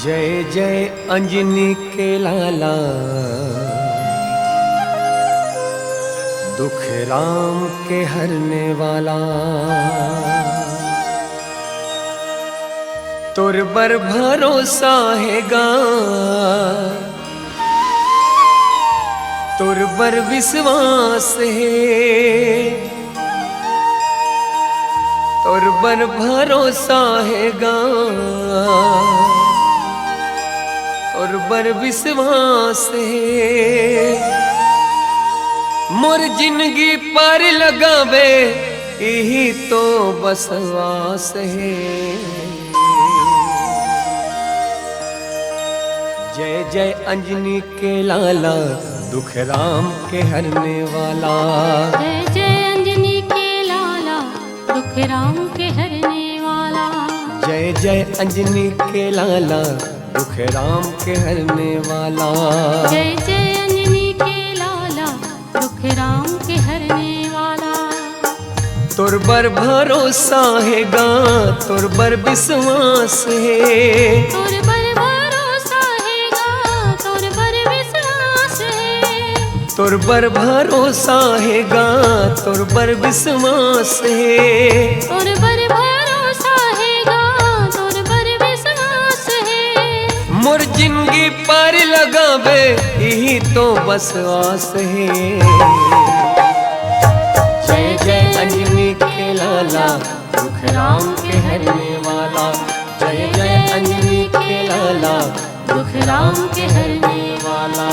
जय जय अंजनी के लाला, दुख राम के हरने वाला। तुर बर भरोसा है गा, तुर बर विश्वास है, तुर बर भरोसा है गा, तुर बर विश्वास है। मोर जिंदगी पर लगावे यही तो बसवास है। जय जय अंजनी के लाला, दुख राम के हरने वाला। जय जय अंजनी के लाला, दुख राम के हरने वाला। जय जय अंजनी के लाला, दुख राम के हरने वाला। जय जय अंजनी के लाला, दुख राम के हरने वाला। तुर बर भरोसा है गा, तुर बर विश्वास है, तुर बर भरोसा है गा, तुर बर विश्वास है। तुर बर भरोसा है गा, तुर बर विश्वास है। तुर बर भरोसा है गा, तुर बर विश्वास है। मोर जिंदगी पर लगावे यही तो बस आस है। जय जय अंजनी के लाला, दुख राम के हरने वाला। जय जय अंजनी के लाला, दुख राम के हरने वाला।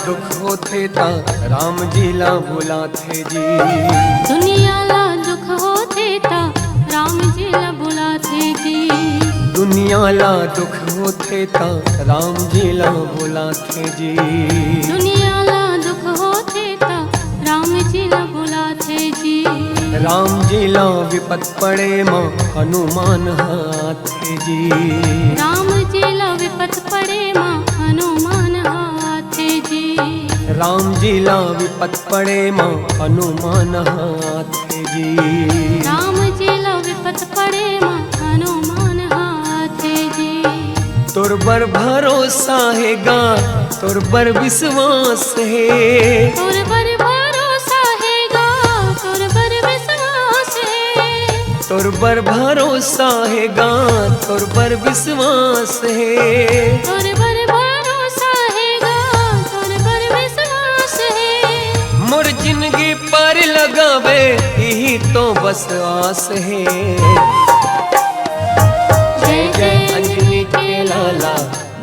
दुख होते ता राम जी ला बुलाते जी। दुनिया ला दुख होते ता राम जी ला बुलाते जी। दुनिया ला दुख होते ता राम जी ला बुलाते जी। दुनिया ला दुख होते ता राम जी ला बुलाते जी। राम जी ला विपत पड़े माँ हनुमान हाथे जी। राम जी ला विपत पड़े माँ हनुमान हाथे जी। राम जी ला विपत पड़े माँ हनुमान हाथे जी। राम जी ला विपत पड़े माँ हनुमान हाथे जी। तुर बर भरोसा है गा, तुर बर विश्वास है। तुर बर भरोसा है गा, तुर बर विश्वास है। तुर बर भरोसा है गा, तुर बर विश्वास है। तुर बर भरोसा है गा, तुर बर विश्वास है। मोर जिंदगी पर लगावे यही तो बस आस है। जय जय अंजनी के लाला,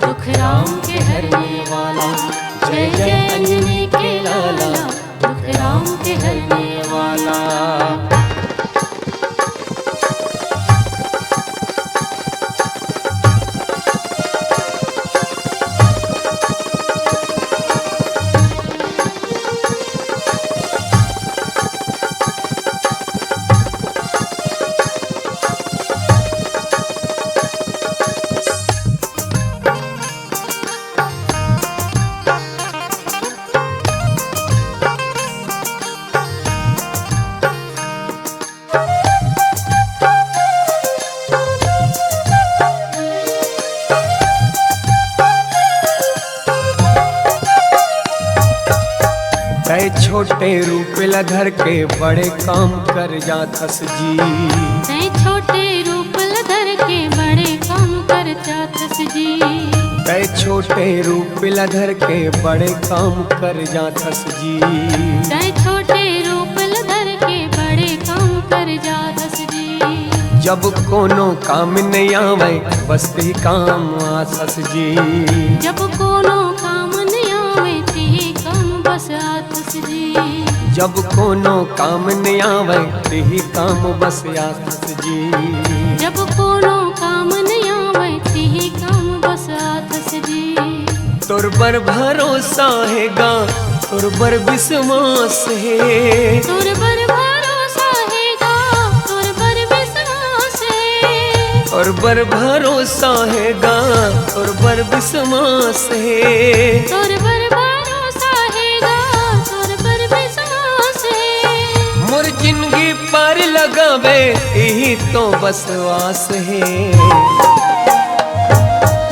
दुख राम के हरने वाला। जय जय अंजनी के लाला, दुख राम के हरने वाला। तय छोटे रूप लधर के बड़े काम कर जाथस जी। तय छोटे रूप लधर के बड़े काम कर जाथस जी। तय छोटे रूप लधर के बड़े काम कर जाथस जी। तय छोटे रूप लधर के बड़े काम कर जाथस जी। जब कोनो काम नहीं आवे बस्ती काम आसस जी। जब कोनो काम नहीं आवे तेही काम बस आतस जी। जब कोनो काम नहीं आवे तेही काम बस आसस जी। जब कोनो काम नहीं आवे तेही काम बस आतस जी। तोर पर भरोसा हैगा तोर पर विश्वास है। तोर पर भरोसा हैगा तोर पर विश्वास है। तोर पर भरोसा हैगा तोर पर विश्वास है। तोर पर भरोसा हैगा तोर पर विश्वास है। मोर जिंदगी पर लगावे यही तो बस वास है।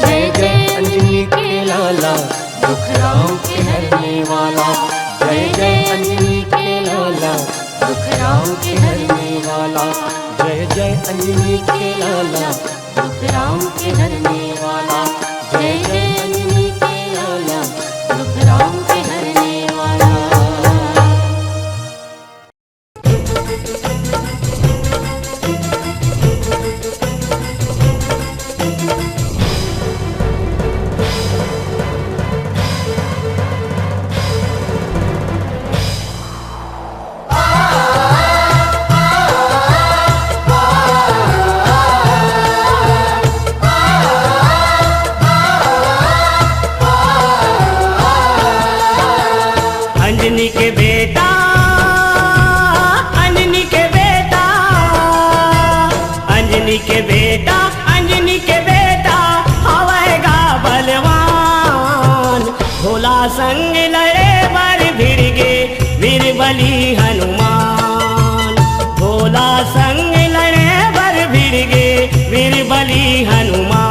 जय जय अंजनी के लाला दुख राम के हरने वाला। जय जय अंजनी के लाला दुख राम के हरने वाला। जय जय अंजनी के लाला दुख राम के हरने वाला। जय जय अंजनी के लाला दुख राम के हरने वाला। अंजनी के बेटा अंजनी के बेटा अंजनी के बेटा अंजनी के बेटा हवेगा बलवान। भोला संग लड़े बर भिड़ गे वीर बली हनुमान। भोला संग लड़े बर भिड़ गे वीर बली हनुमान।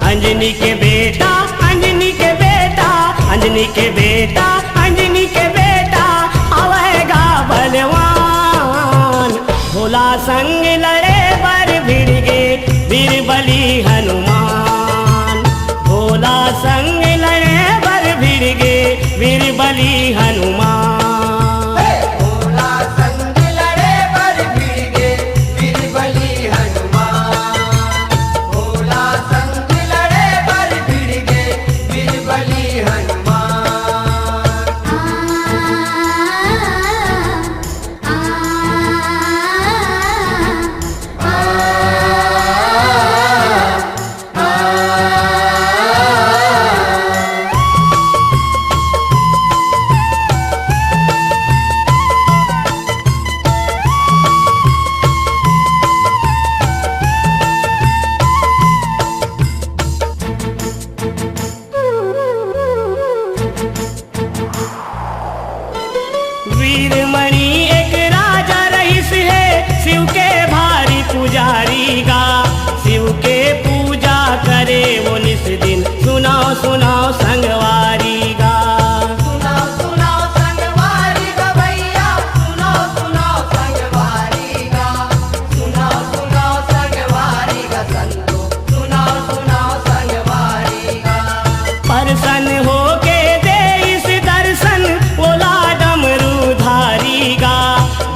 अंजनी के बेटा अंजनी के बेटा अंजनी के बेटा अंजनी के बेटा आवेगा बलवान। भोला संग लड़े बर भिड़ गे वीर बली हनुमान। भोला संग लड़े बर भिड़ गे वीर बली हनुमान। वीरमणि एक राजा रईस है शिव के भारी पुजारी गा। शिव के पूजा करे वो निस दिन सुनाओ सुनाओ संगवारी गा। सुनाओ सुनाओ संगवारी गा भैया सुनाओ सुनाओ संगवारी गा। सुनाओ सुनाओ संगवारी गा संतो सुनाओ सुनाओ संगवारी गा। प्रसन्न होके दे इस दर्शन बोला डमरू धारी गा।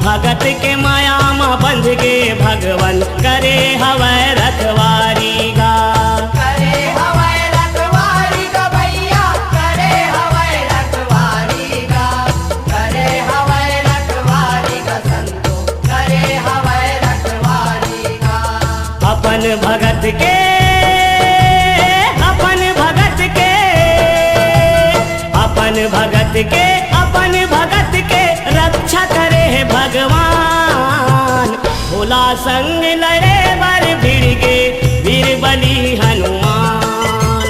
भगत के माया माँ बंध के भगवन करे हवै रखवारी गा। करे हवाई रखवारी गा भैया करे हवाई रखवारी गा। करे हवाई रखवारी गा संतो करे हवाई रखवारी गा। अपन भगत के अपन भगत के अपन भगत के अपन भगत के रक्षा करे है भगवान। भोला संग लड़े बर भिड़ गे वीर बली हनुमान।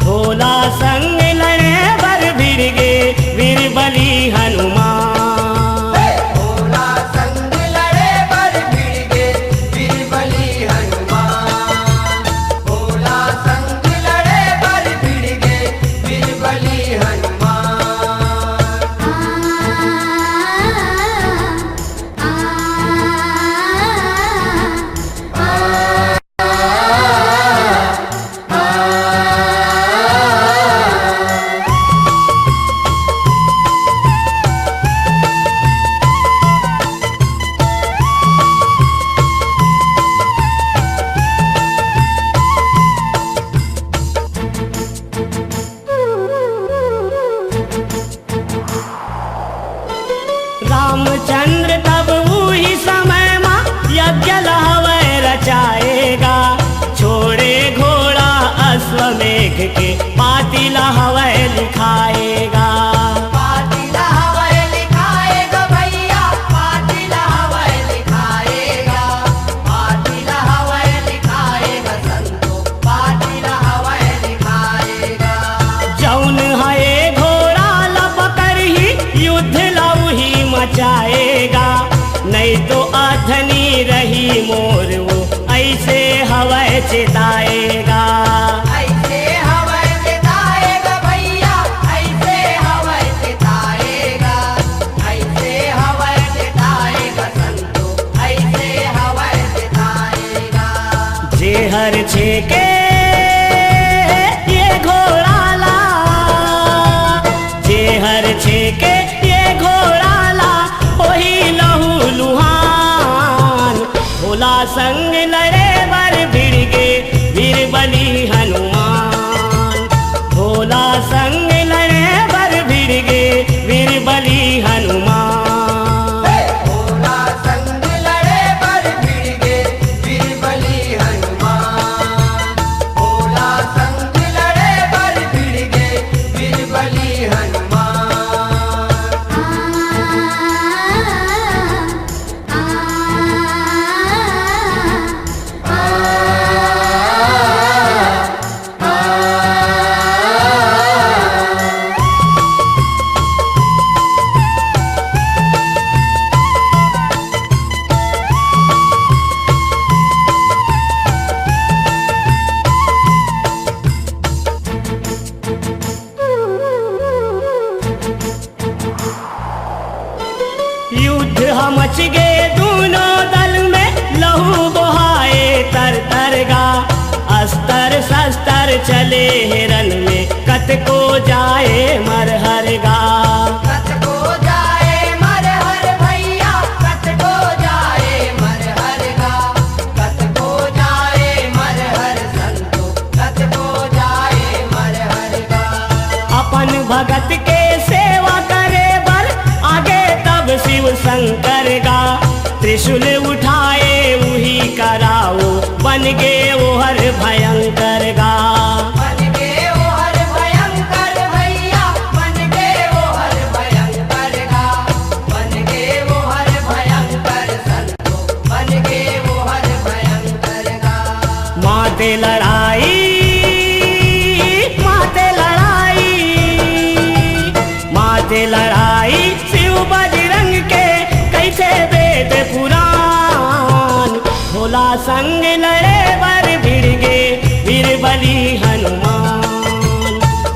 भोला संग लड़े बर भिड़ गे वीर बली हनुमान। भोला संग लड़े बर भिड़ गे वीर बली हनुमान। भोला संग लड़े बर भिड़ गे वीर बली हनुमान। आ मेघ के पाती लहवे लिखाएगा। पाती लहवे लिखाएगा भैया, पाती लहवे लिखाएगा, पाती लहवे लिखाएगा संतो, पाती लहवे लिखाएगा। जौन है घोड़ा लपकर ही युद्ध लऊ ही मचाएगा, नहीं तो अधनी रही मोर वो ऐसे हवा चिताएगा। ऐसे हवा चिताएगा भैया, ऐसे हवा चिताएगा, ऐसे हवा चिताएगा संतो, ऐसे हवा चिताएगा। जेहर छेके ये घोड़ा ला, जेहर छेके ये घोड़ा ला, ओही लहू लुहान। भोला संग लड़े बर भिड़ गे वीर बली हनुमान। भोला संग लड़े बर भिड़ गे वीर बली हनुमान। भोला संग लड़े बर भिड़ गे वीर बली हनुमान। भोला संग लड़े बर भिड़ गे वीर बली हनुमान। युद्ध मच गे दोनों दल में, लहू बहाए तर तर गा। अस्तर शस्त्र चले हिरन में, कत को जाए मरहर गा। कत को जाए मरहर भैया, कत को जाए मरहर गा, कत को जाए मरहर संतो, कत को जाए मरहर गा। अपन भगत के सेवा करे बर आगे तब शिव शंकर गा। त्रिशूल उठाए वही कराओ, बन गे वो हर भयंकर गा। बन गे वो हर भयंकर भैया, बन गे वो हर भयंकर गा, बन गे वो हर भयंकर संतो, बन गे वो हर भयंकर गा। माते लड़ाई, माते लड़ाई, माते लड़ाई शिव बजरंग के कैसे वेद पुराण। भोला संग लड़े बर भिड़ गे वीर बली हनुमान।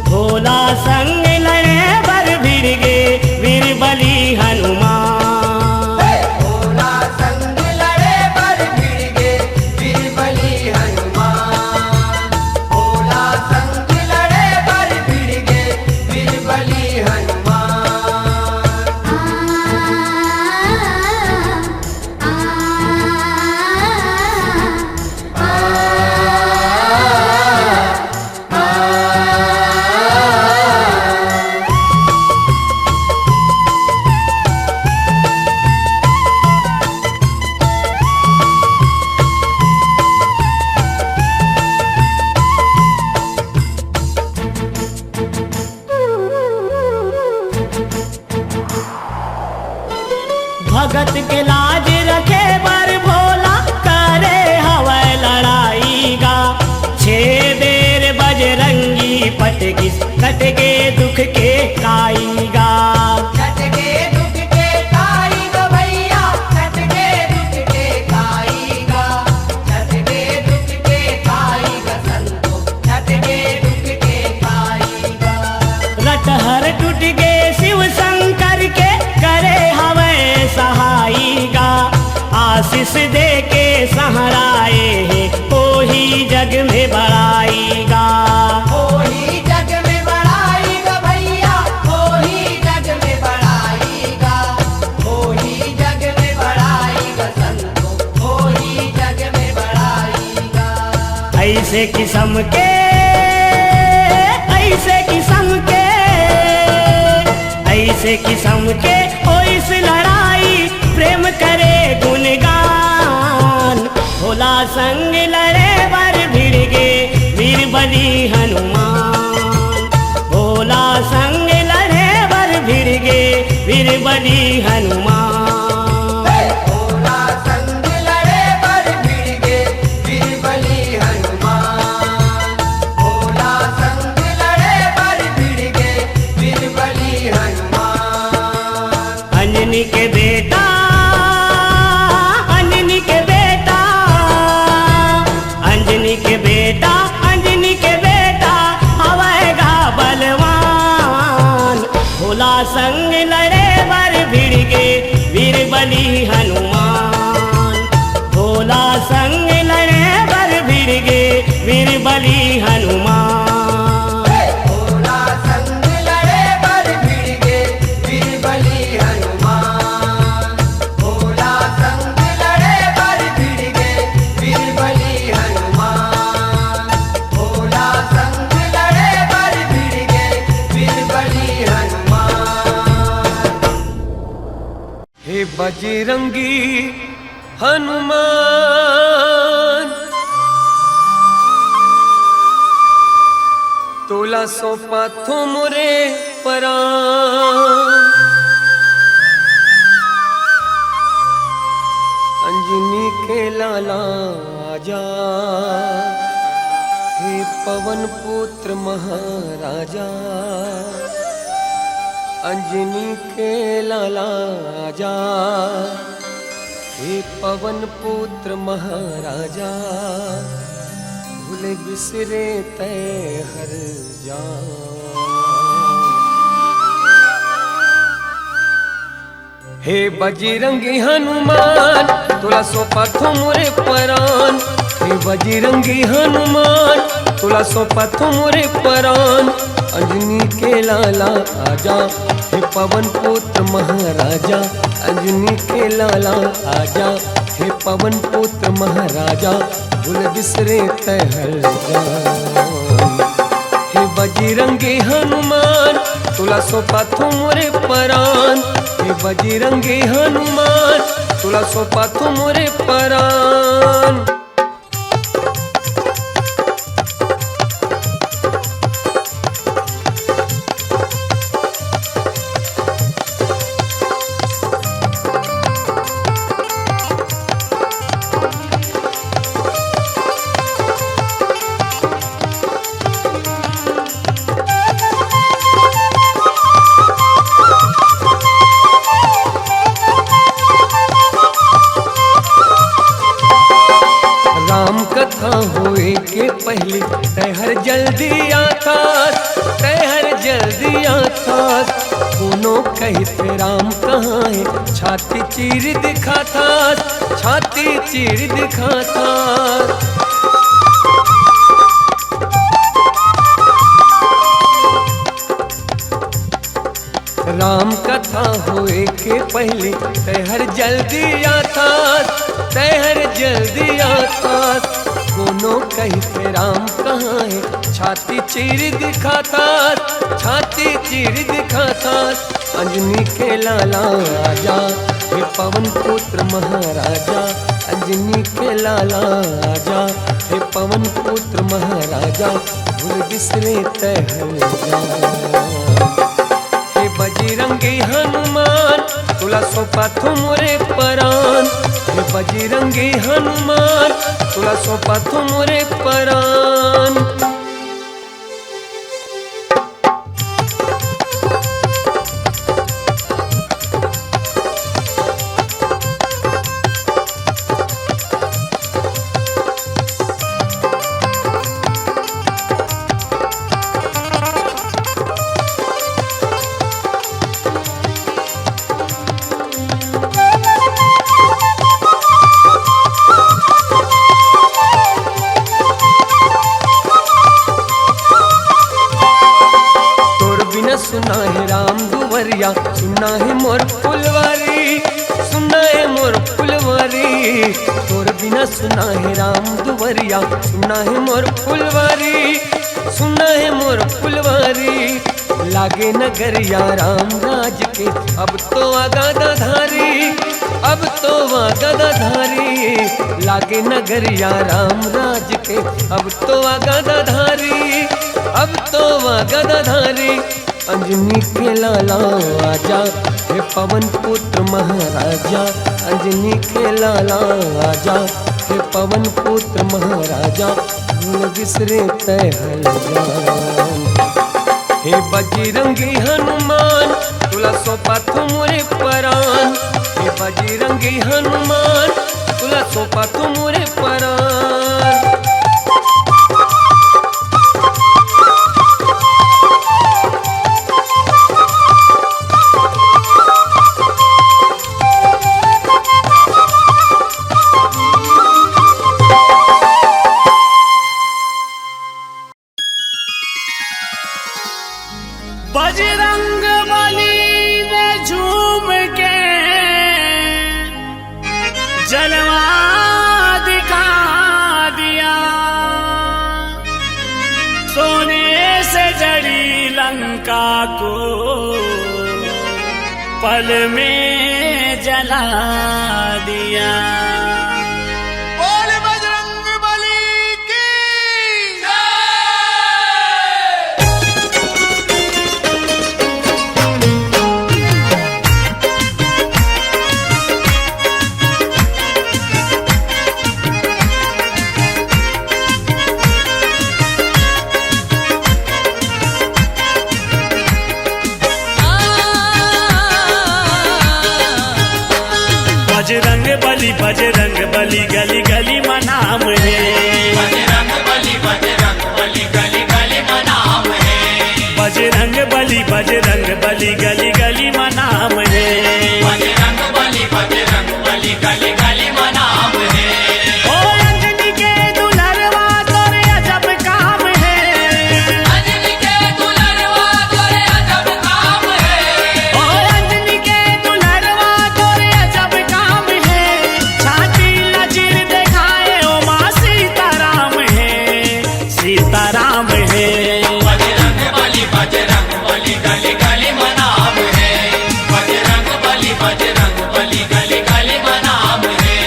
भोला संग लड़े बर भिड़ गे वीर बली हनुमान। भोला संग लड़े बर भिड़ गे वीर बली हनुमान। भोला संग लड़े बर भिड़ गे वीर बली हनुमान। भगत के लाज रखे बर भोला करे हवै लड़ाई गा। छे बेर बजरंगी पटगी कट गे दुख के काई गा। कट गे दुख के काई गा भैया, कट गे दुख के काई गा, कट गे दुख के काई गा संतो, कट गे दुख के काई गा। रटहर टूट गे शिव शंकर के करे हवै सहाई गा। आशीष दे के सहराए हैं कोही जग में बड़ाई गा। कोही जग में बड़ाई गा भैया, कोही जग में बड़ाई गा, कोही जग में बड़ाई गा संतो, कोही जग में बड़ाई गा। ऐसे किस्म के, ऐसे किस्म के, ऐसे किस्म के हो इस लड़ाई प्रेम करे गुणगान। भोला संग लड़े बर भिड़ गे वीर बली हनुमान। बली हनुमान। भोला संग लड़े बर भिड़ गे बीरबली हनुमान। भोला संग लड़े बर भिड़ गे बीरबली हनुमान। अंजनी के बेटा, अंजनी के बेटा, अंजनी के बेटा, अंजनी के बेटा हवेगा बलवान। भोला संग लड़े बर भिड़ गे बीरबली हनुमान। भोला संग लड़े बर भिड़ गे बीरबली हनुमान। भोला संग लड़े बर भिड़ गे बीरबली हनुमान। भोला संग लड़े बर भिड़ गे बीरबली हनुमान। भोला संग लड़े बर भिड़ गे बीरबली हनुमान। हे बजरंगी हनुमान, तोला सौंपा थो मोरे परान। अंजनी के लाला आजा, हे पवन पुत्र महाराजा। अंजनी के लाला आजा, हे पवन पुत्र महाराजा। भूले बिसरे तय हर जान। हे बजरंगी हनुमान, तोला सौंपा थो मोरे परान। हे बजरंगी हनुमान, तोला सौंपा थो मोरे परान। अंजनी के लाला आजा, हे पवन पुत्र महाराजा। अंजनी के लाला आजा, हे पवन पुत्र महाराजा। भूल बिसरे तय हर जान। हे बजरंगी हनुमान, तोला सौंपा थो मोरे परान। हे बजरंगी हनुमान, तोला सौंपा थो मोरे परान। कथा होए के पहले तहर जल्दी आता, तहर जल्दी आता। कोनो कहते राम कहाँ है, छाती चीर दिखाता, छाती चीर दिखाता। राम कथा होए के पहले तहर जल्दी आता, तहर जल्दी आता। कोनो कहते राम कहाँ है, छाती चीर दिखाता, छाती चीर दिखाता। अंजनी के लाला आजा, हे पवन पुत्र महाराजा। अंजनी के लाला आजा, हे पवन पुत्र महाराजा। भूल बिसरे तहर जान। बजरंगी हनुमान, तोला सौंपा थो मोरे परान। हे बजरंगी हनुमान, तोला सौंपा थो मोरे परान। सुना है राम दुवरिया, सुना है मोर फुलवारी, सुना है मोर फुलवारी। तोर बिना सुना है राम दुवरिया, सुना है मोर फुलवारी, सुना है मोर फुलवारी। लागे नगरिया राम राज के, अब तो आगादा धारी, अब तो आगादा धारी। लागे नगरिया राम राज के, अब तो आगादा धारी, अब तो आगादा धारी। अंजनी के लाला आजा, हे पवन पुत्र महाराजा। अंजनी के लाला आजा, हे पवन पुत्र महाराजा। भूल बिसरे तय हल जान, हे बजरंगी हनुमान तुला सोपा तुमरे परान। हे बजरंगी हनुमान तुला सोपा तुमरे परान। बजरंग बली ने झूम के जलवा दिखा दिया, सोने से जड़ी लंका को पल में जला दिया। बजरंग बली गली गली मनाम है। बजरंग बली गली गली मनाम है। बजरंग बली गली गली मनाम है। बजरंग बली गली गली मनाम है। ओ अंजनी के दुलरवा तोरे अजब काम है। अंजनी के दुलरवा तोरे अजब काम है। ओ अंजनी के दुलरवा तोरे अजब काम है। छाती नजीर दिखाए ओ माँ सीताराम है, सीताराम है। बजरंग बली गली गली मनाम है। बजरंग बली गली गली मनाम है।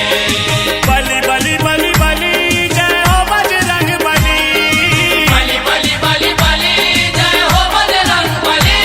बली बली बली बली जय हो बजरंग बली। बली बली बली बली जय हो बजरंग बली।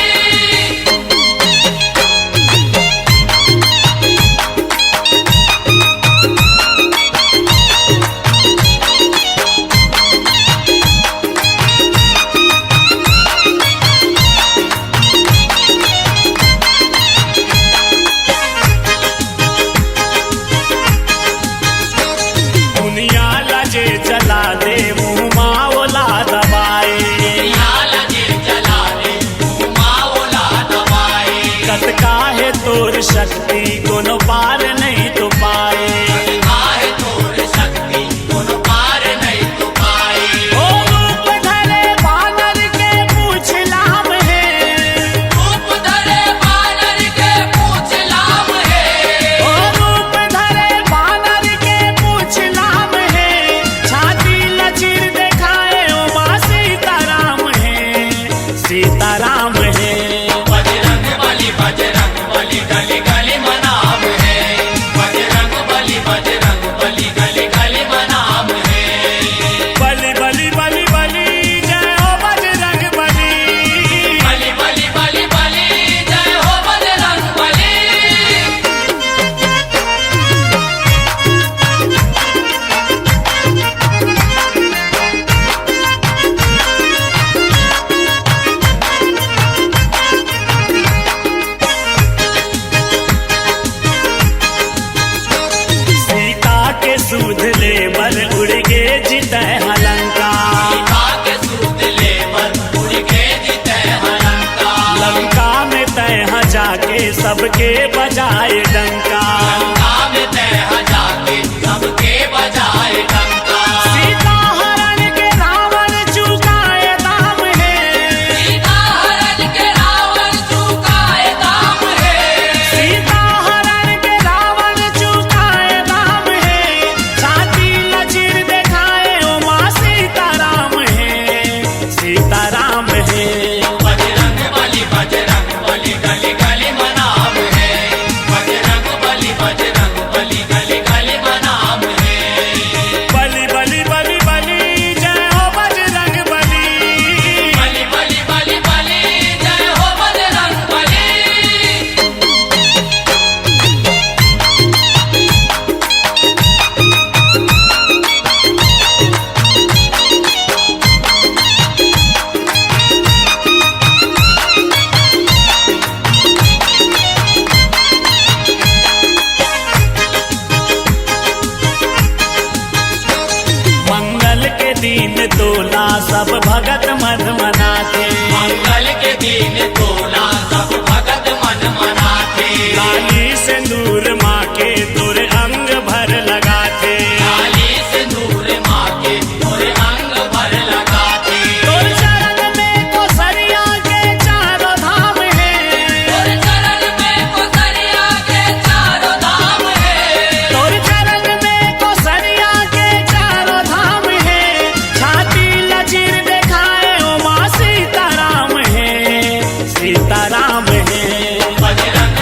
दुनिया लजे चला दे मुँह माओला दबाए। चला दे माओला दबाए। कत काहे तोर शक्ति कोनो पार नहीं तो पाए। आहे तोर शक्ति कोनो पार नहीं तो पाए। ओ रूप धरे बानर के पूछ लाम है। रूप धरे बानर के पूछ लाम है। ओ रूप धरे बानर के पूछ लाम है। छाती लचीर दिखाए ओ माँ सीताराम है, सीताराम है। बजरंग बली गली गली मनाम है। बजरंग बली गली गली मनाम है। बली बली बली बली जय हो बजरंग बली। बली बली बली बली जय हो बजरंग बली। सीता के सूद ले बल उड़ के जितै हलंका। सीता के सूत ले बल उड़ के जीते हलंका। लंका में तय जाके सबके बजाए डंका। लंका में तह जाके सबके बजाए डंका। सीता हरण के रावण चुकाए दाम है। सीता हरण के रावण चुकाए दाम है। सीता हरण के रावण चुकाए दाम है। छाती लचीर दिखाए ओ माँ सीताराम है, सीताराम है। बजरंग बली गली गली मनाम है। बजरंग सब भगत मन मनाते। मंगल के दिन तोला सब भगत मन मनाते। लाली सिंदूर माँ के तोरे अंग भर लगाते। लाली सिंदूर माँ के तोरे अंग भर लगाते। तोर चरण में कोसरिया के चारों धाम है। तोर चरण में कोसरिया के चारों धाम है। तोर चरण में कोसरिया के चारों धाम है। छाती लचीर दिखाए ओ माँ सीताराम है, सीताराम है। बजरंग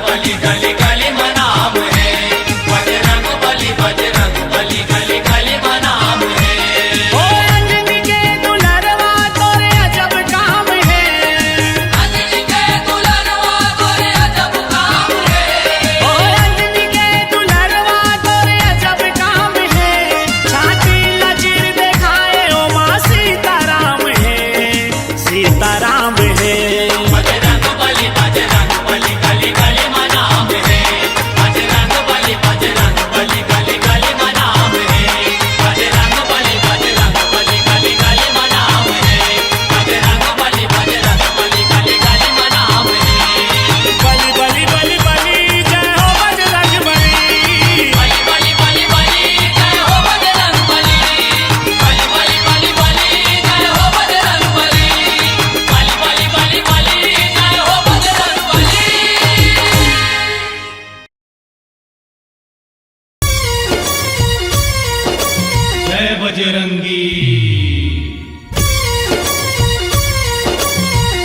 बली गली गली मनाम है। बजरंग बली गली गली मनाम है। ओ अंजनी के दुलरवा तोरे अजब काम है। अंजनी के दुल्हनवा तोरे अजब काम है। ओ अंजनी के दुलरवा तोरे अजब काम है। छाती लचीर दिखाए ओ माँ सीताराम है, सीताराम है। बजरंग बली गली गली मनाम है। बजरंग बली गली गली मनाम है। बजरंग बली गली गली मनाम है। बजरंग बली गली गली मनाम है। बली बली बली बली जय हो बजरंग बली। बली बली बली बली जय हो बजरंग बली। बली बली बली बली जय हो बजरंग बली। बली बली बली बली जय हो बजरंग बली। जय बजरंगी,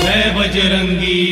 जय बजरंगी।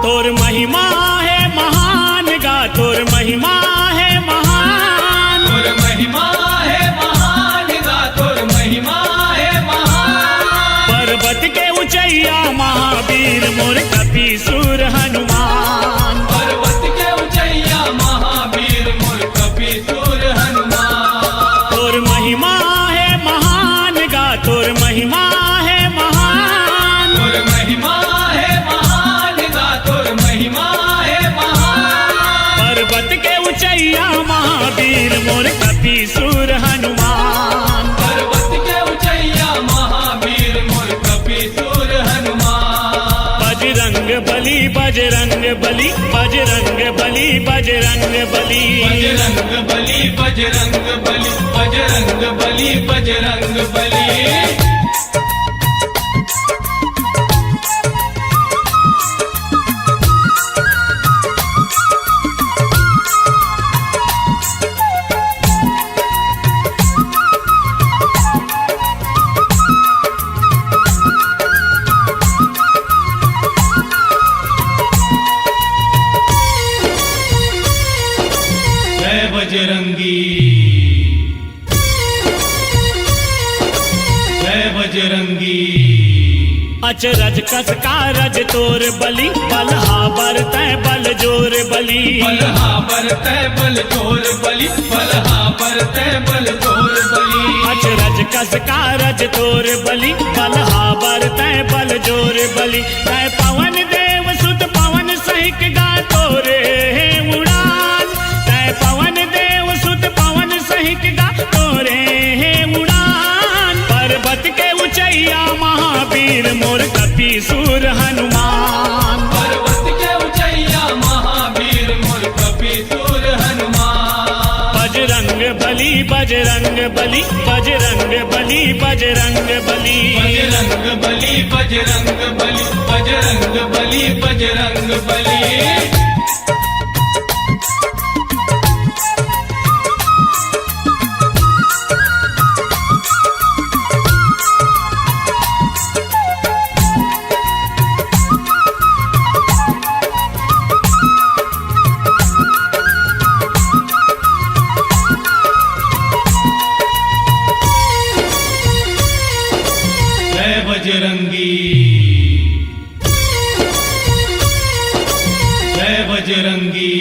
तोर महिमा है महान गा, तोर महिमा है महान। तोर महिमा है महान गा, तोर महिमा है महान। पर्वत के ऊंचैया महावीर मोर कपी सुर हनुमान। पर्वत के ऊंचैया महावीर मोर कपीसुर हनुमान। तोर महिमा है महान गा, तोर महिमा है महान। तोर महिमा है महान गा, तोर महिमा है महान। पर्वत के ऊंचैया महावीर मोर कपी सुर हनुमान। पर्वत के ऊंचैया महावीर मोर कपीसुर हनुमान। बजरंग बली बजरंग बली बजरंग बली बजरंग बली। बजरंग बली बजरंग बली बजरंग बली बजरंग बली। जय बजरंगी, जय बजरंगी। अचरज कस कारज तोर बलि बलहा बरतै बल जोर बलि। बलहा बरतै बल जोर बलि, बलहा बरतै बल जोर बलि। अचरज कस कारज तोर बलि बलहा बरतै बल जोर बलि। तै पवन देव सुत पवन सहिक गा तोरे हे उड़ान। तै पवन देव सुत पवन सहिक गा तोरे हे उड़ान। पर्वत के ऊंचैया महावीर मोर कपी सुर हनुमान। पर्वत के ऊंचैया महावीर मोर कपीसुर हनुमान। बजरंग बली बजरंग बली बजरंग बली बजरंग बली। बजरंग बली बजरंग बली बजरंग बली बजरंग बली। जय बजरंगी, जय बजरंगी।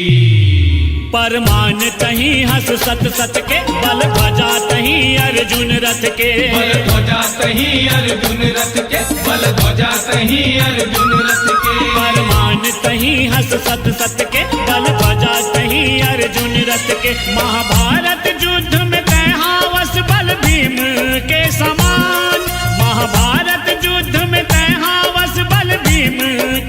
परमान तहीं हस सत सत के बल ध्वजा तहीं अर्जुन रथ के बल ध्वजा तहीं अर्जुन रथ के बल ध्वजा तहीं अर्जुन रथ के परमान तहीं हस सत सत के बल ध्वजा तहीं अर्जुन रथ के महाभारत युद्ध में तैहावस बल भीम के समान महाभारत युद्ध में तैहावस बल भीम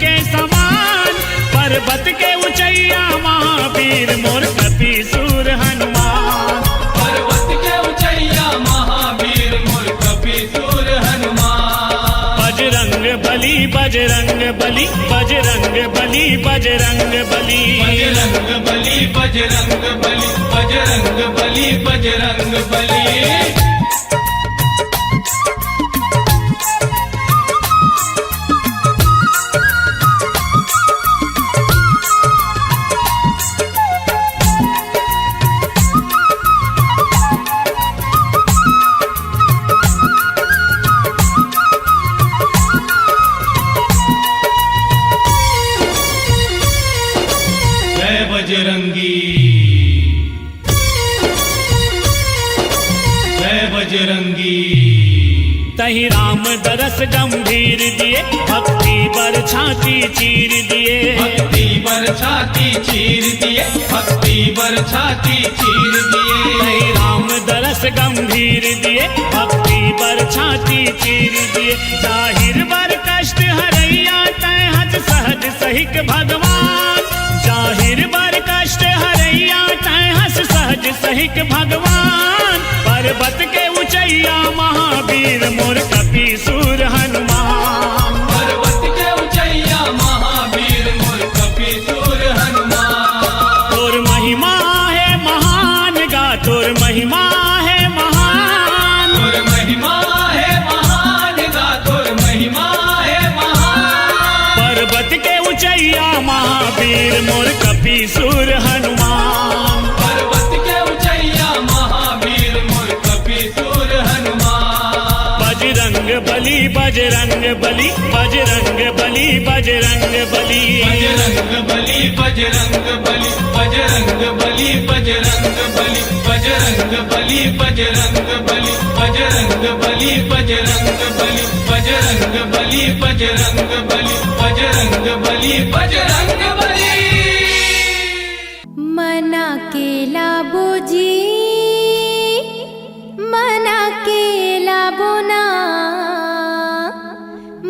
के समान पर्वत के ऊंचैया महावीर मोर कपीसूर हनुमान पर्वत के ऊंचैया महावीर मोर कपीसूर हनुमान बजरंग बली बजरंग बली बजरंग बली बजरंग बली बजरंग बली बजरंग बली बजरंग बली बजरंग बली बजरंगी जय बजरंगी तहि राम दरस गंभीर दिए भक्ति बर छाती चीर दिए भक्ति बर छाती चीर दिए भक्ति बर छाती चीर दिए तहि राम दरस गंभीर दिए भक्ति बर छाती चीर दिए जाहिर बर कष्ट हरैया तै हत सहज सहिक भगवान जाहिर बर कष्ट हरैया तै हस सहज सहिक भगवान पर्वत के ऊंचैया महावीर मोर कपीसूर हनुमान पर्वत के ऊंचैया महावीर मोर कपीसूर हनुमान तोर महिमा है महान गा तोर महिमा है महान तोर महिमा है महान गा तोर महिमा है महान पर्वत के ऊंचैया महावीर मोर कपीसूर हनुमान पर्वत के ऊंचैया महावीर मोर कपीसूर हनुमान बजरंग बली बजरंग बली बजरंग बली बजरंग बली बजरंग बली बजरंग बली बजरंग बली बजरंग बली बजरंग बली बजरंग बली बजरंग बली बजरंग बली बजरंग बली बजरंग बली बजरंग बली बजरंग बली मना केला बोजी मना केला बोना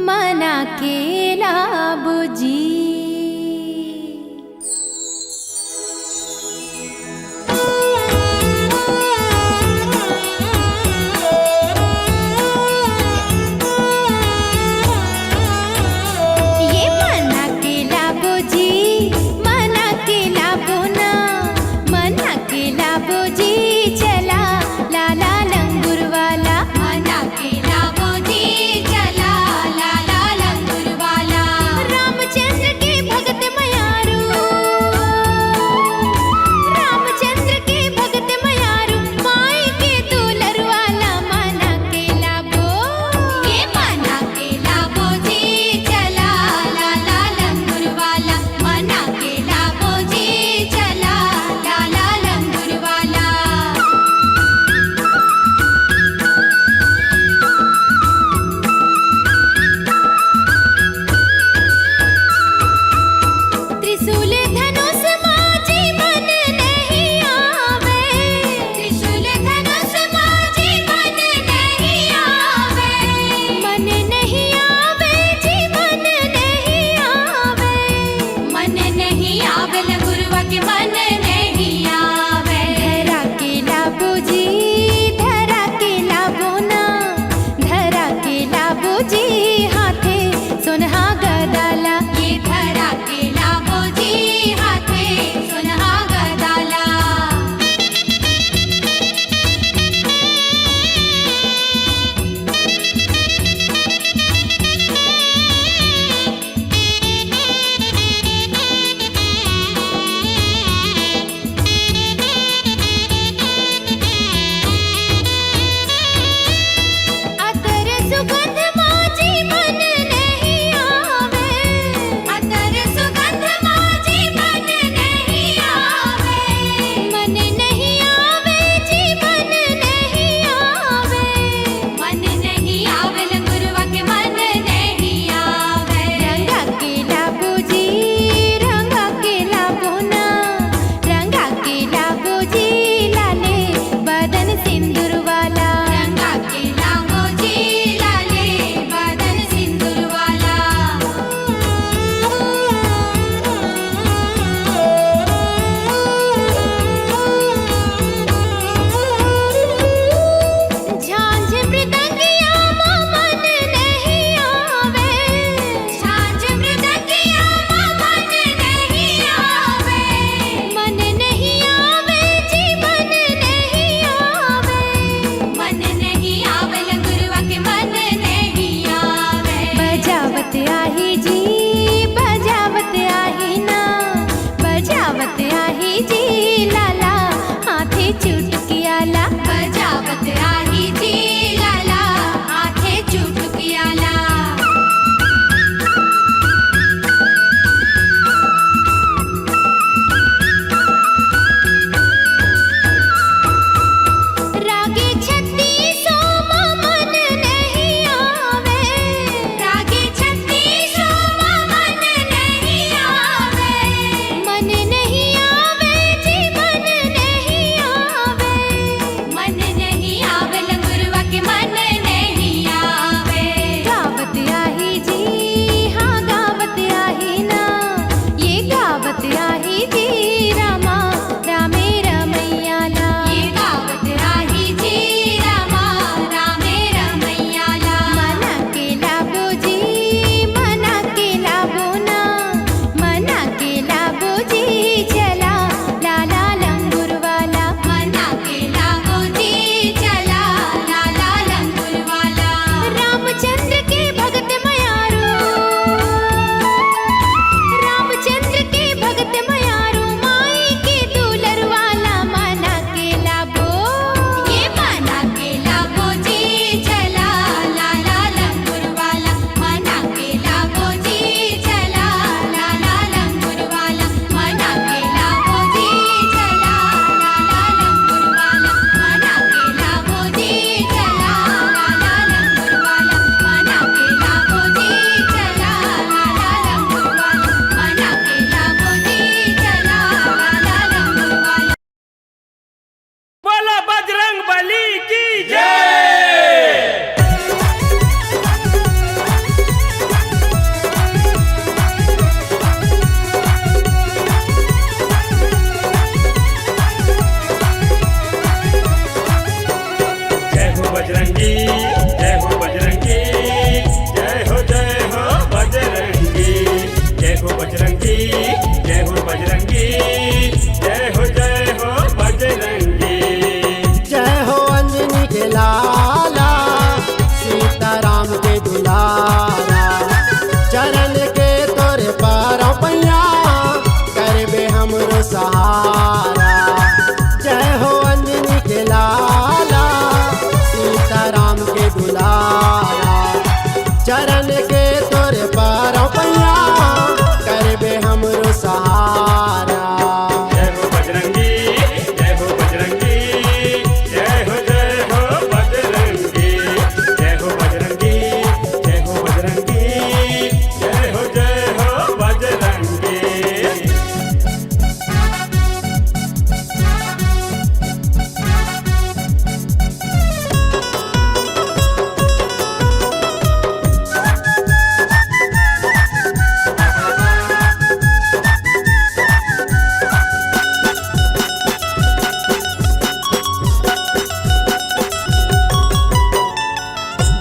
मना केला बोजी ये मना केला बोजी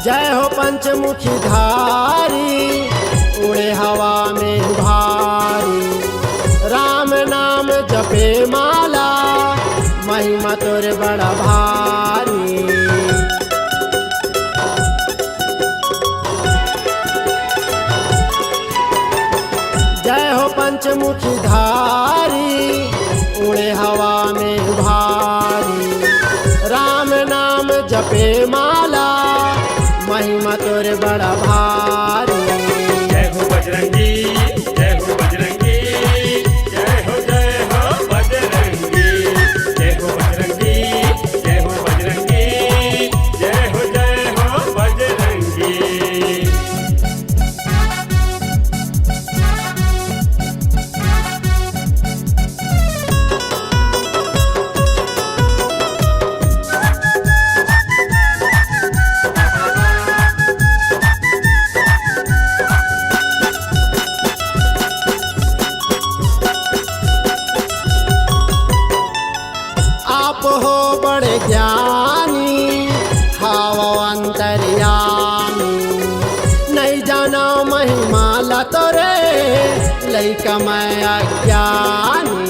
जय हो पंचमुखी धारी उड़े हवा में भारी, राम नाम जपे माला महिमा तोर बड़ा भारी। जय हो पंचमुखी धारी उड़े हवा में भारी, राम नाम जपे माला महिमा तोर बड़ा भारी। जय हो बजरंगी, जय हो बजरंगी, जय हो बजरंगी, जय हो बजरंगी, जय हो बजरंगी, जय हो बजरंगी। आप हो बड़े ज्ञानी हावा अंतर्यामी, नहीं जाना महिमा ला तोरे लइका मैं अज्ञानी।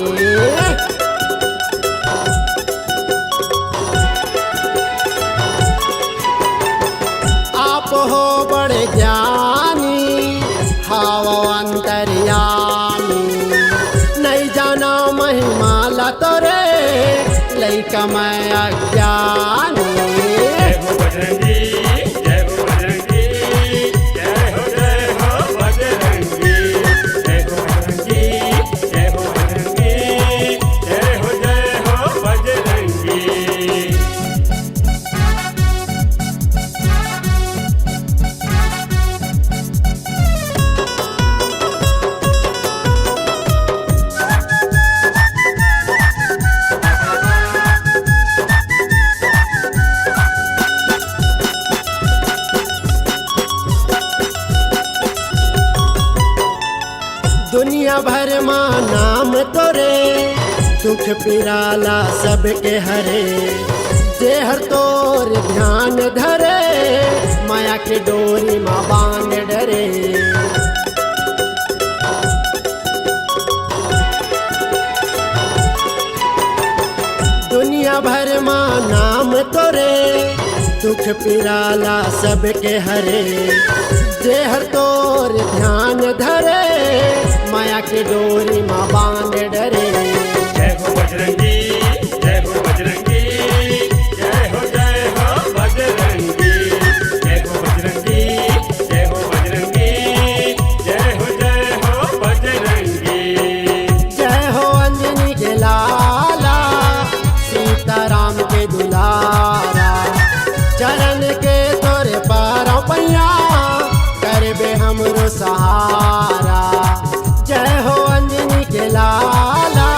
आप हो बड़े ज्ञानी हावा अंतर्यामी, नहीं जाना महिमा ला तोरे लइका मैं अज्ञानी। जय हो बजरंगी, जय हो बजरंगी, जय हो बजरंगी, जय हो बजरंगी, जय हो बजरंगी, जय हो बजरंगी। दुनिया भर माँ नाम तोरे दुख पिराला सबके हरे, जेहर तोर ध्यान धरे माया के डोरी माँ बांध डरे। दुनिया भर माँ नाम तोरे दुख पिराला सबके हरे, जेहर तोर ध्यान धरे माया के डोरी माँ बांध डरे। जय हो बजरंगी, जय हो बजरंगी, जय हो बजरंगी, जय हो बजरंगी, जय हो बजरंगी, जय हो बजरंगी। जय हो अंजनी के लाला सीताराम के दुलारा, चरण के तोरे पारों पैया करबे हमरो सहारा। जय हो अंजनी के लाला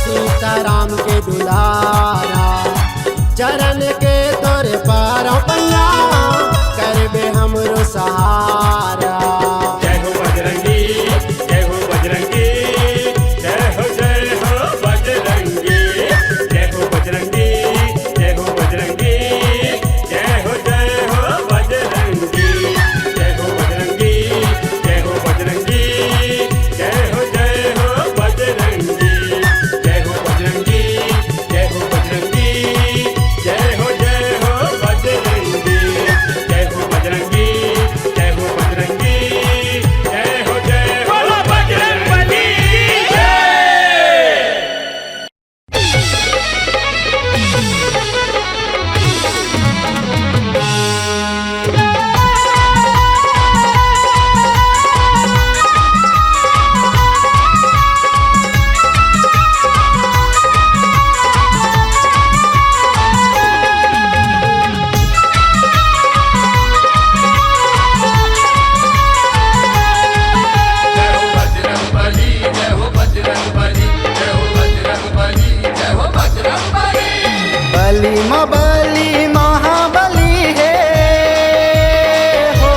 सीताराम के दुलारा, चरण के तोरे पारों पैया करबे हमरो सहारा। जय हो बजरंगी, जय हो बजरंगी, जय हो बजरंगी, जय हो बजरंगी, जय हो बजरंगी, जय हो बजरंगी, जय हो बजरंगी, जय हो बजरंगी, जय हो बजरंगी, जय हो बजरंगी, जय हो बजरंगी, जय हो बजरंगी, जय हो बजरंगी, जय हो बजरंगी, जय हो बजरंगी। बली महाबली है हो,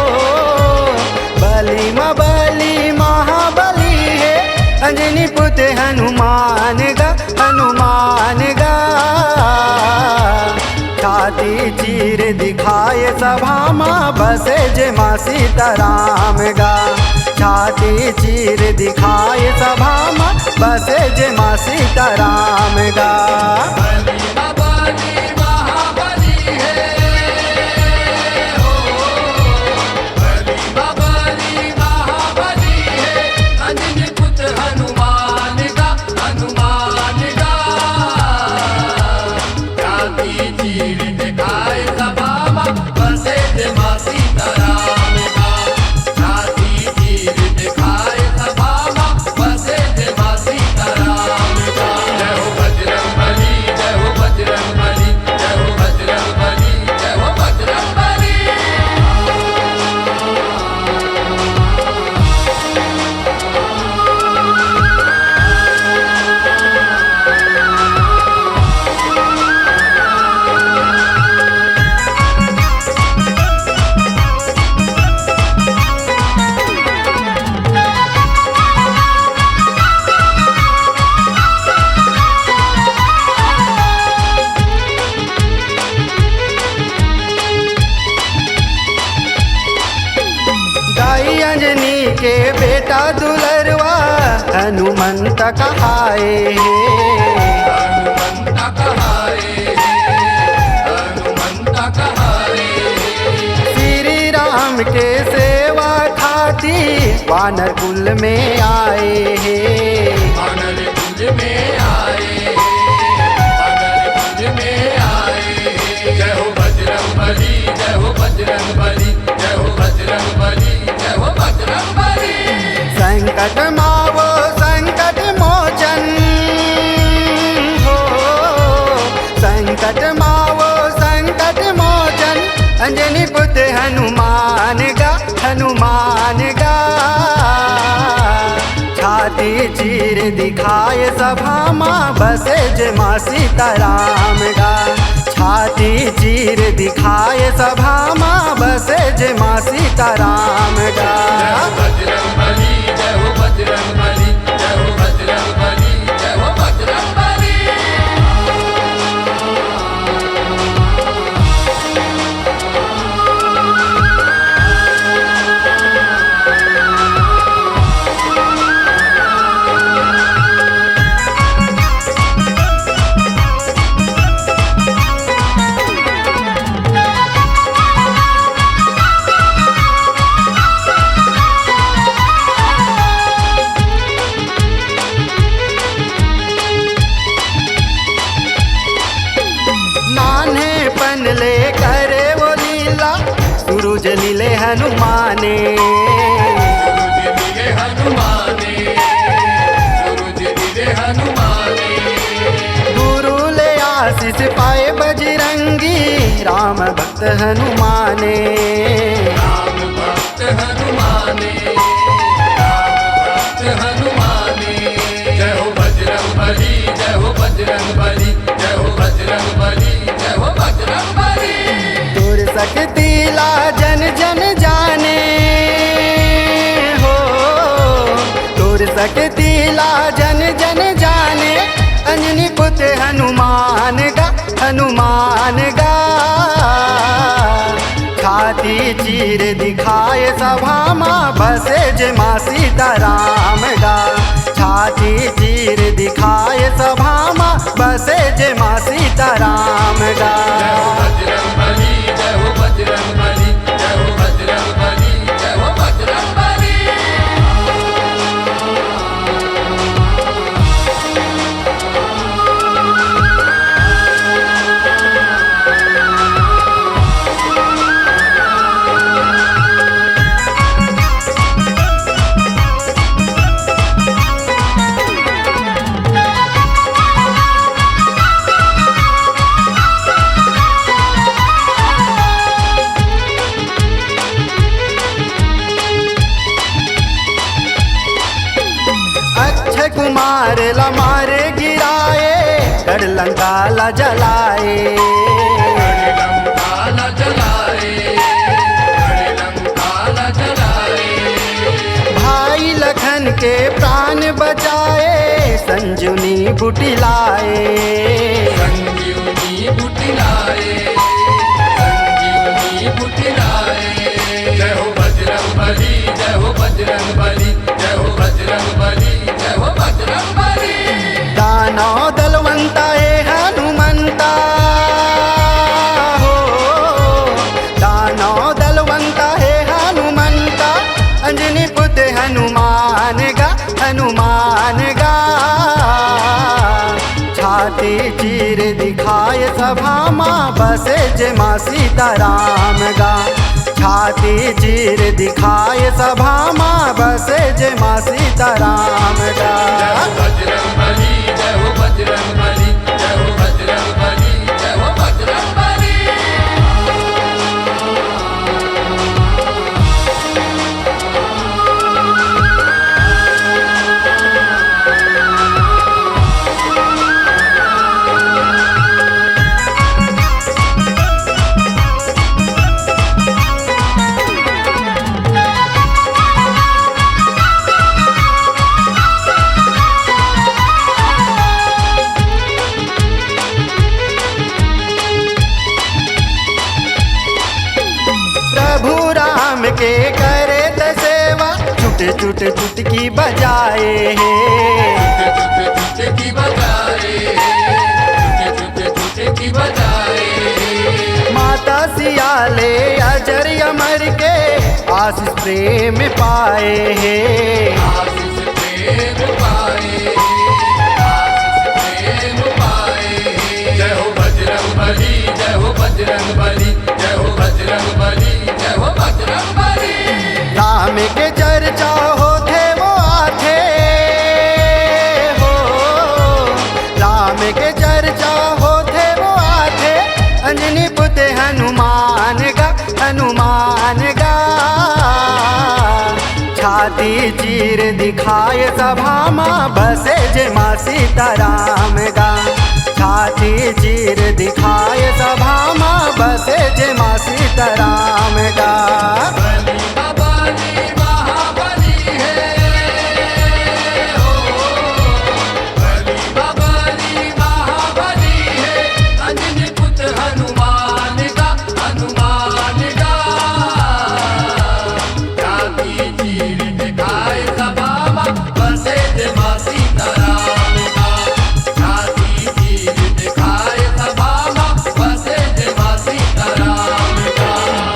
बली महाबली है, अंजनी पुत्र हनुमान गा छाती चीर दिखाए सभा माँ बसे जे माँ सीताराम गा। छाती चीर दिखाए सभा माँ बसे जे माँ सीताराम गा। अंजनी के बेटा दुलरवा हनुमंत कहाए। श्री राम के सेवा खाती वानर कुल में आए हैं। जय हो बजरंग बली, जय हो बजरंग बली, जय हो बजरंग बली, जय हो बजरंग बली। संकट मावो संकट मोचन हो, संकट मावो संकट मोचन अंजनी पुत्र हनुमान गा, हनुमान गा। छाती चीर दिखाए सभा माँ बसे जे माँ सीताराम गा। छाती चीर दिखाए सभा माँ बसे जे माँ सीताराम गा। बजरंग बली, जय हो बजरंग बली, जय हो बजरंग बली, जय हो बजरंग बली। ले करे वो लीला सूरज लीले हनुमाने। गुरु ले आशीष पाए बजरंगी राम भक्त हनुमाने। राम भक्त हनुमाने, राम भक्त हनुमाने। जय हो बजरंग बली, जय हो बजरंग बली, जय हो बजरंग बली, जय हो बजरंग बली। दूर सकती ला जन जन जाने हो, दूर सकती ला जन जन जाने अंजनी पुत्र हनुमान गा, हनुमान गा। छाती चीर दिखाए सभा माँ बसे जे माँ सीताराम गा। छाती चीर दिखाए सभा माँ बसे जे माँ सीताराम गा। बजरंग बली, जय हो बजरंग बली, जय हो बजरंग बली, जय हो बजरंग बली। अक्षय कुमार ला मारे गिराए कर लंका ला जलाए। लंका जलाए, लंका जलाए। भाई लखन के प्राण बचाए संजीवनी बूटी लाए। संजीवनी बूटी लाए, फुटिलाए जय हो बजरंग बली जय हो बजरंग बली जय हो बजरंग बली जय हो बजरंग बली दानव दलवंता है हनुमंता हो दानव दलवंता है हनुमंता अंजनी पुत्र हनुमान गा छाती चीर दिखाए सभा माँ बसे जय माँ सीताराम गा छाती चीर दिखाए सभा माँ बसे जय माँ सीताराम गा जय हो बजरंग बली जय हो बजरंग बली जय हो बजरंग बली जय हो बजरंग बली प्रभु राम के करे त सेवा छुट चुटकी बजाए है की बजाए की बजाए माता सियाले अजर अमर के आशीष प्रेम पाए है आशीष प्रेम पाए आशीष प्रेम पाए जय हो बजरंग बली जय हो बजरंग बली जय हो बजरंग बली जय हो बजरंग बली राम के चर्चा होते वो आथे हो राम के चर्चा होते वो आथे अंजनी पुत्र हनुमान गा छाती चीर दिखाए सभा माँ बसे जय माँ सीताराम गा छाती चीर दिखाए सभा माँ बसे जय माँ सीताराम गा बली बली महाबली है हो बली बली महाबली है अंजनी पुत्र हनुमान गा छाती चीर दिखाए सभा माँ बसे जय माँ सीताराम गा छाती चीर दिखाए सभा माँ बसे जय माँ सीताराम गा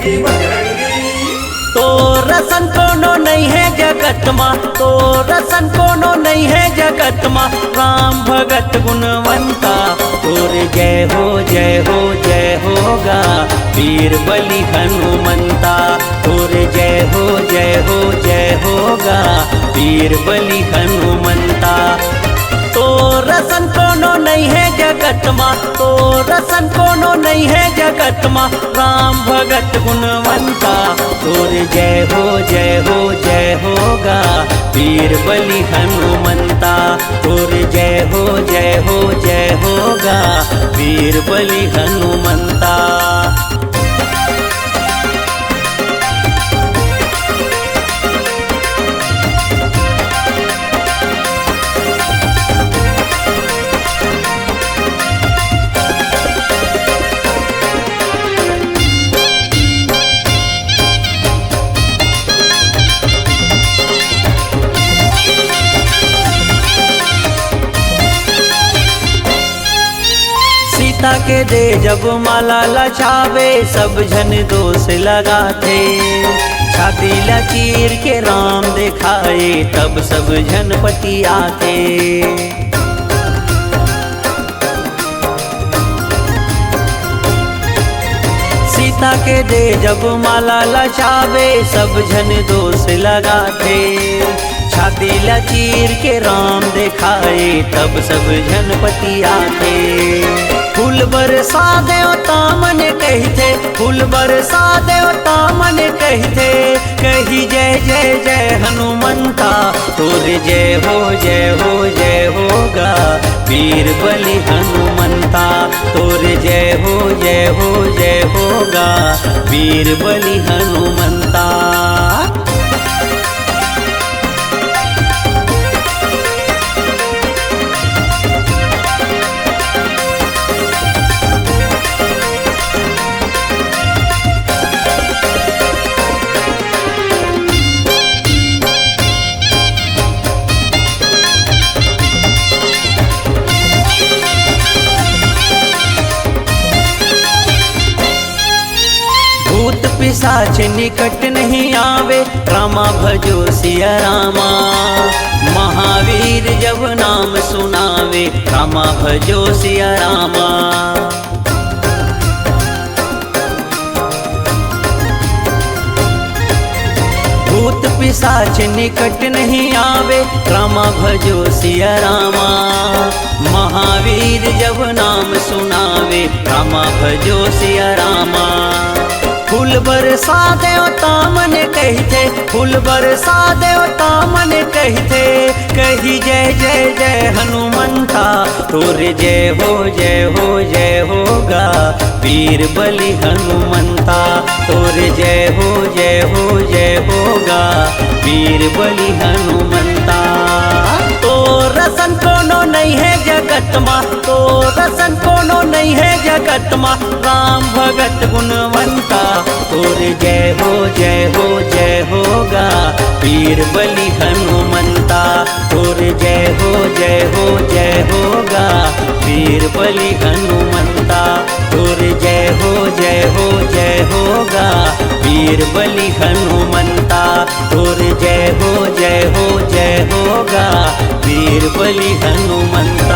बजरंगी बजरंगी तो रसन कोनो नहीं है जगत माँ, तो रसन कोनो नहीं है जगत माँ, राम भगत गुणवंता तोरे जय हो जय हो जय होगा, वीर बलि हनुमंता तोरे जय हो जय हो जय होगा, वीर बलि हनुमंता। तो रसन कोनो नहीं है जगत माँ, तो रसन कोनो नहीं है जगत माँ, राम भगत गुणवंता तोरे जय हो जय हो जय होगा, वीर बलि हनुमंता तोरे जय हो जय हो जय होगा, वीर बलि हनुमंता। सीता के दे जब माला लचावे, सब जन दोष लगाते, छाती लचीर के राम दिखाए, तब सब जन पति आते। सीता के दे जब माला लचावे, सब जन दोष लगाते, छाती लचीर के राम दिखाए, तब सब जन पति आते। फूल बरसा देवता मन कहते, फूल बरसा देवता मन कहते, कही जय जय जय हनुमंता तोरे जय हो जय हो जय होगा, वीर बलि हनुमंता तोरे जय हो जय हो जय होगा, वीर बलि हनुमंता। भूत पिशाच निकट नहीं आवे, रामा भजो सिया रामा, महावीर जब नाम सुनावे, रामा भजो सिया रामा। भूत पिशाच निकट नहीं आवे, रामा भजो सिया रामा, महावीर जब नाम सुनावे, रामा भजो सिया रामा। फूल बरसा देवता मन कहते, फूल बरसा देवता मन कहते, कही जय जय जय हनुमंता तोरे जय हो जय हो जय होगा, वीर बलि हनुमंता तोरे जय हो जय हो जय होगा, वीर बलि हनुमंता। तो रसन कोनो नहीं है जगत माँ, तो रसन कोनो नहीं है जगत माँ, राम भगत गुणवंता तोरे जय हो जय हो जय होगा, वीर बलि हनुमंता तोरे जय हो जय हो जय होगा, वीर बलि हनुमंता तोरे जय हो जय हो जय होगा, वीर बलि हनुमंता तोरे जय हो जय हो जय होगा, वीर बलि हनुमंता।